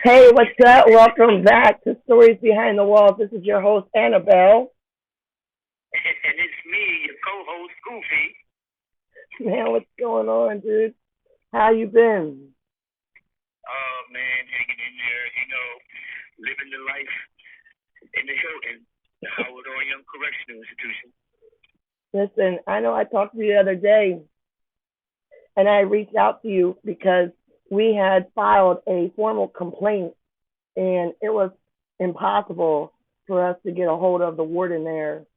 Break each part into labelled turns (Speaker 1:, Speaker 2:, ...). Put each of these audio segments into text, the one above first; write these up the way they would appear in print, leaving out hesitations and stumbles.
Speaker 1: Hey, what's up? Welcome back to Stories Behind the Walls. This is your host, Annabelle.
Speaker 2: And it's me, your co-host Goofy.
Speaker 1: Man, what's going on, dude? How you been?
Speaker 2: Oh man, hanging in there, living the life in the Hilton, the Howard R. Young Correctional Institution.
Speaker 1: Listen, I know I talked to you the other day, and I reached out to you because we had filed a formal complaint, and it was impossible for us to get a hold of the warden there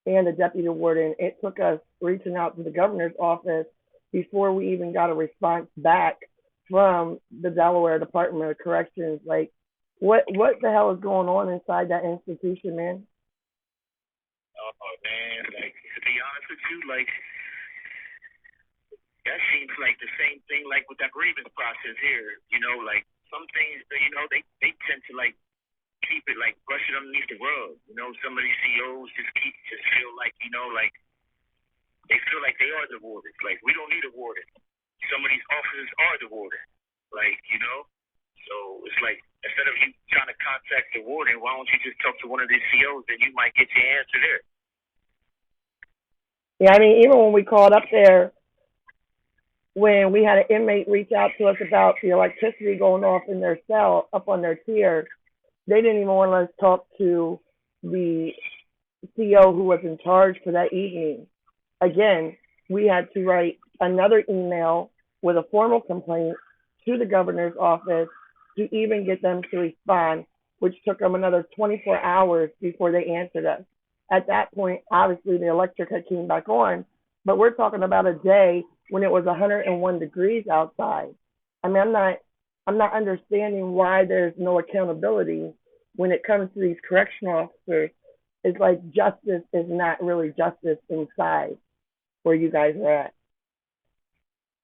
Speaker 1: and the deputy warden. It took us reaching out to the governor's office before we even got a response back from the Delaware Department of Corrections. Like, what the hell is going on inside that institution, man?
Speaker 2: Oh man, like to be honest with you, like that seems like the same thing like with that grievance process here. Like some things, they tend to like keep it like brush it underneath the rug. Some of these COs just feel like like they feel like they are the warden. Like we don't need a warden. Some of these officers are the warden. Like. So it's like instead of you trying to contact the warden, why don't you just talk to one of these COs and you might get your answer there.
Speaker 1: Yeah, I mean, even when we called up there, when we had an inmate reach out to us about the electricity going off in their cell up on their tier, they didn't even want us to talk to the CO who was in charge for that evening. Again, we had to write another email with a formal complaint to the governor's office to even get them to respond, which took them another 24 hours before they answered us. At that point, obviously the electric had came back on, but we're talking about a day when it was 101 degrees outside. I mean, I'm not understanding why there's no accountability when it comes to these correctional officers. It's like justice is not really justice inside where you guys are at.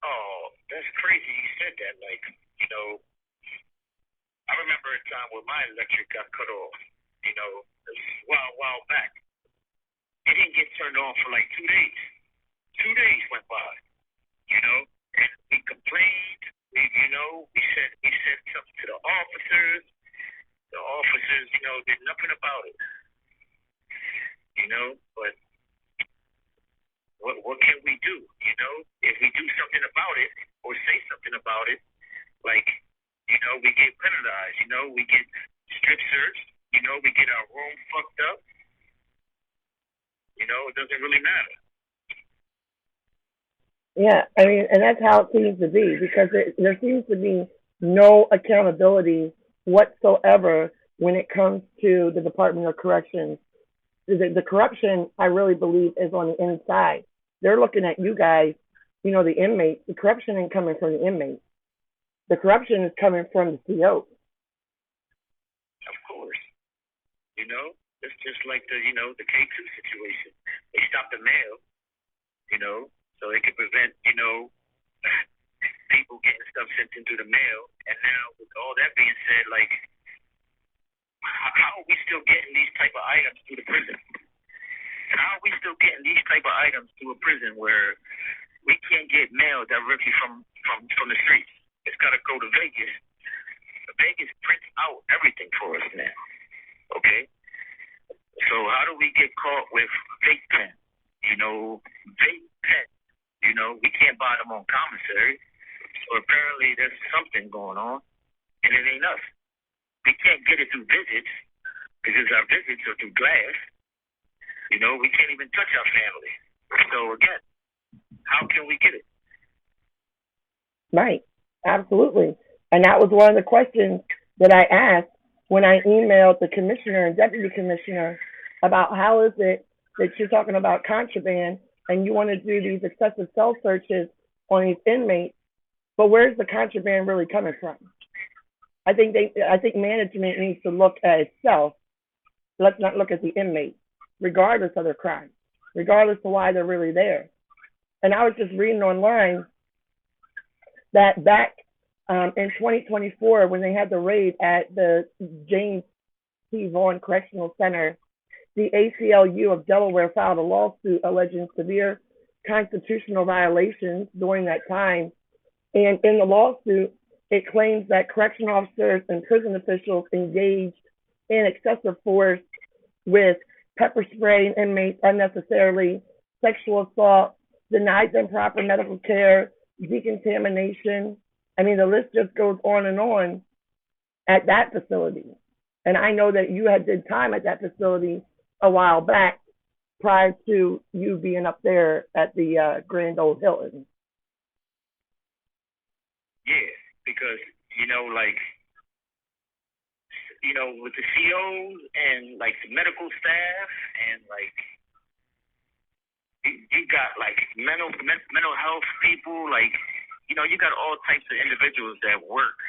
Speaker 2: Oh, that's crazy you said that. Like, you know, I remember a time where my electric got cut off, a while back. It didn't get turned on for like 2 days. 2 days went by, you know, and we complained. We said something to the officers. The officers, did nothing about it, But what can we do? If we do something about it or say something about it, like, we get penalized. We get strip searched. We get our room fucked up. It doesn't really matter.
Speaker 1: Yeah, I mean, and that's how it seems to be because there seems to be no accountability whatsoever when it comes to the Department of Corrections. The corruption, I really believe, is on the inside. They're looking at you guys, the inmates. The corruption ain't coming from the inmates. The corruption is coming from the CO.
Speaker 2: Of course, you know. It's just like the K2 situation. They stopped the mail, so they could prevent people getting stuff sent into the mail. And now, with all that being said, like, how are we still getting these type of items to the prison? How are we still getting these type of items to a prison where we can't get mail directly from the streets? It's got to go to Vegas. Vegas prints out everything for us now. Okay, so how do we get caught with vape pen? Vape pen. We can't buy them on commissary. So apparently there's something going on, and it ain't us. We can't get it through visits because our visits are through glass. We can't even touch our family. So again, how can we get it?
Speaker 1: Right. Absolutely. And that was one of the questions that I asked when I emailed the commissioner and deputy commissioner about how is it that you're talking about contraband and you want to do these excessive cell searches on these inmates, but where's the contraband really coming from? I think management needs to look at itself. Let's not look at the inmates, regardless of their crime, regardless of why they're really there. And I was just reading online that back in 2024, when they had the raid at the James P. Vaughn Correctional Center, the ACLU of Delaware filed a lawsuit alleging severe constitutional violations during that time. And in the lawsuit, it claims that correction officers and prison officials engaged in excessive force with pepper spraying inmates unnecessarily, sexual assault, denied them proper medical care, decontamination. I mean, the list just goes on and on at that facility. And I know that you had did time at that facility a while back prior to you being up there at the Grand Old Hilton.
Speaker 2: Yeah, because like with the COs and like the medical staff and like you got like mental health people, like you got all types of individuals that work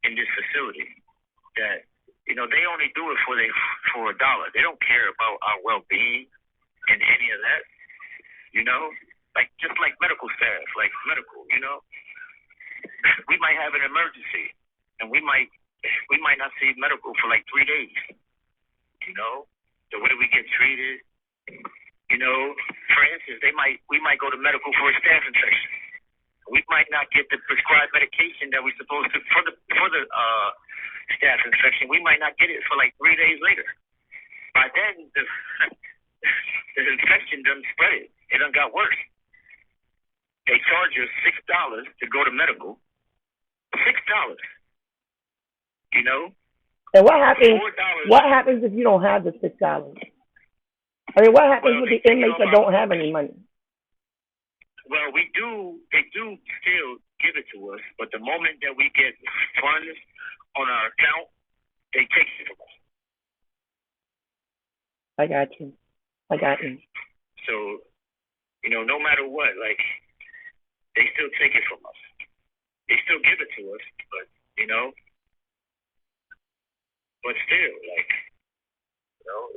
Speaker 2: in this facility that they only do it for a dollar. They don't care about our well being and any of that. You know, like just like medical staff, like medical. We might have an emergency and we might not see medical for like 3 days. The way we get treated. For instance, we might go to medical for a staph infection. We might not get the prescribed medication that we're supposed to for the staph infection. We might not get it for like 3 days later. By then, the infection done spread. It done got worse. They charge you $6 to go to medical. $6. You know.
Speaker 1: And what happens?
Speaker 2: $4.
Speaker 1: What happens if you don't have the $6? I mean, what happens with the inmates that don't have any money?
Speaker 2: Well, they do still give it to us, but the moment that we get funds on our account, they take it from us.
Speaker 1: I got you.
Speaker 2: So, no matter what, like, they still take it from us. They still give it to us, but, but still, like,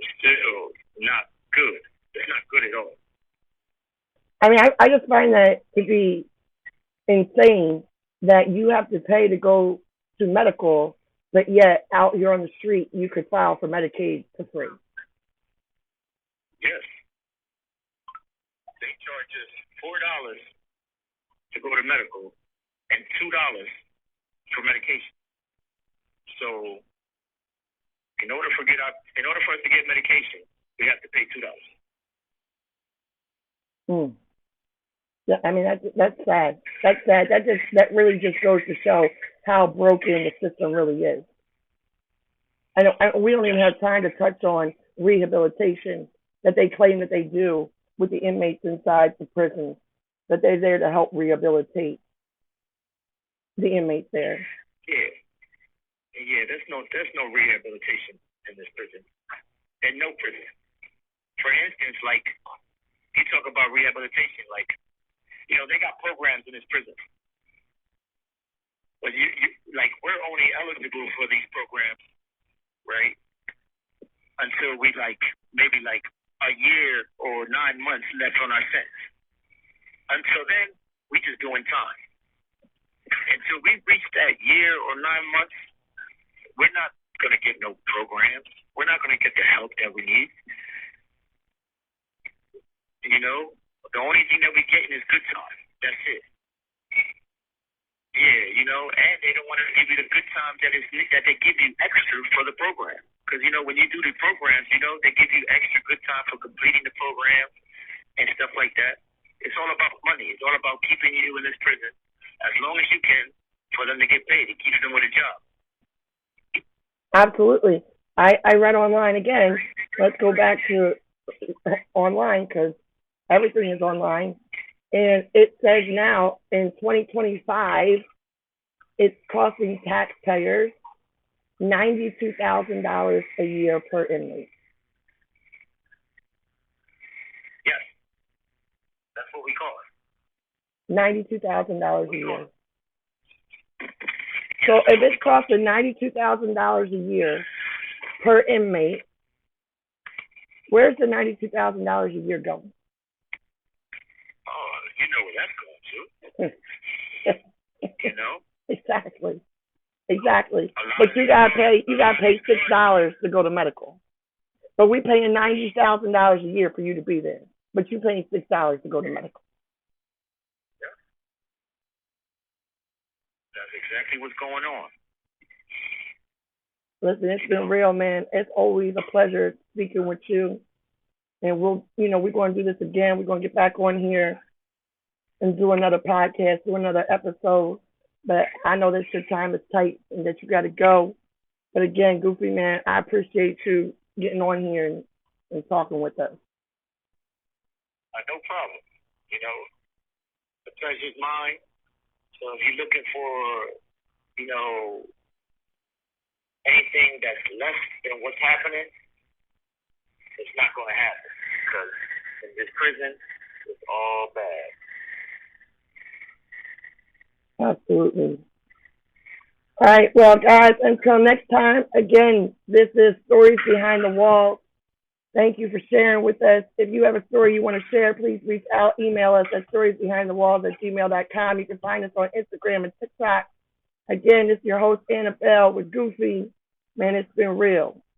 Speaker 2: it's still not good. It's not good at all.
Speaker 1: I mean, I just find that to be insane that you have to pay to go to medical, but yet out here on the street you could file for Medicaid for free.
Speaker 2: Yes. They charge us $4 to go to medical and $2 for medication. So in order for us to get medication, we have to pay $2.
Speaker 1: Hmm. Yeah, I mean that's sad. That's sad. That really just goes to show how broken the system really is. We don't even have time to touch on rehabilitation that they claim that they do with the inmates inside the prisons, that they're there to help rehabilitate the inmates there.
Speaker 2: Yeah, yeah. There's no rehabilitation in this prison, in no prison. For instance, like you talk about rehabilitation, like they got programs in this prison, but like we're only eligible for these programs, right? Until we maybe a year or 9 months left on our sentence. Until then, we just doing time. Until we reach that year or 9 months, we're not gonna get no programs. We're not gonna get the help that we need. The only thing that we're getting is good time. That's it. Yeah, and they don't want to give you the good time that they give you extra for the program. Because when you do the programs, they give you extra good time for completing the program and stuff like that. It's all about money. It's all about keeping you in this prison as long as you can for them to get paid. It keeps them with a job.
Speaker 1: Absolutely. I read online again. Let's go back to online because everything is online. And it says now in 2025, it's costing taxpayers $92,000 a year per inmate.
Speaker 2: Yes, that's what we call it.
Speaker 1: $92,000 a year. So if it's costing $92,000 a year per inmate, where's the $92,000 a year going?
Speaker 2: Oh, you know where that's going to.
Speaker 1: Exactly. But you gotta pay $6 to go to medical. But we paying $90,000 a year for you to be there. But you paying $6 to go to medical.
Speaker 2: Yeah. That's exactly what's going on.
Speaker 1: Listen, it's been real, man. It's always a pleasure speaking with you. And we're going to do this again. We're going to get back on here and do another podcast, do another episode. But I know that your time is tight and that you got to go. But again, Goofy man, I appreciate you getting on here and talking with us.
Speaker 2: No problem. You know, the pleasure's mine. So if you're looking for, you know, anything that's less than what's happening, it's not going to happen because in this prison, it's all bad.
Speaker 1: Absolutely. All right. Well, guys, until next time, again, this is Stories Behind the Walls. Thank you for sharing with us. If you have a story you want to share, please reach out. Email us at storiesbehindthewalls@gmail.com. You can find us on Instagram and TikTok. Again, this is your host, Annabelle, with Goofy. Man, it's been real.